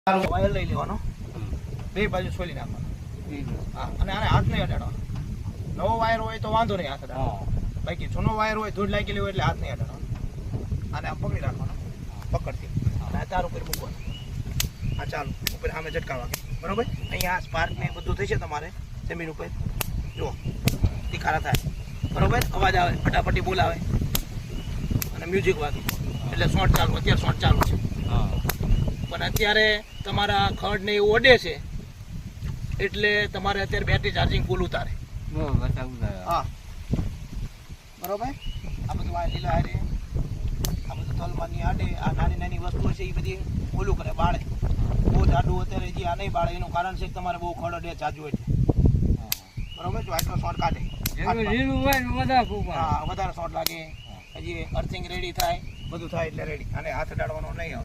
Wire લઈ લેવાનો, બે બાજુ છોલી નાખવાનો. હા, અને આને હાથ નહીં અડાડવાનો. નવો વાયર હોય તો વાંધો નહીં હાથ અડાડવાનો, બાકી જૂનો વાયર હોય ધૂળ લાગેલી હોય એટલે હાથ નહીં અડાડવાનો. આને આમ પકડી રાખવાનો, પકડથી અને આ તાર ઉપર મૂકવાનું. આ ચાલુ ઉપર સામે ઝટકા વાગે, બરોબર. અહીંયા સ્પાર્ક ને બધું થશે તમારે જમીન ઉપર. જુઓ તીખારા થાય, બરોબર, અવાજ આવે, ફટાફટી બોલાવે અને મ્યુઝિક વાગે એટલે શોર્ટ ચાલુ. અત્યારે શોર્ટ ચાલુ છે, પણ અત્યારે તમારા ખડ ને એવું ઓડે છે એટલે તમારે અત્યારે બેટરી ચાર્જિંગ ફૂલ ઉતારે. હા, બરોબર. આ બધું આ લીલા હારે આ બધું તલમાની આડે આ નાની નાની વસ્તુઓ છે એ બધી ઓલું કરે, બાળે. બહુ જાડું અત્યારે જે આ નહીં બાળે એનું કારણ છે કે તમારે બહુ ખડ અડે ચાજુ એટલે, બરોબર. જો આટલો શોર્ટ કાઢે, હા, વધારે શોર્ટ લાગે. હજી અર્થિંગ રેડી થાય, બધું થાય એટલે રેડી. અને હાથ અડાડવાનો નહીં આવે.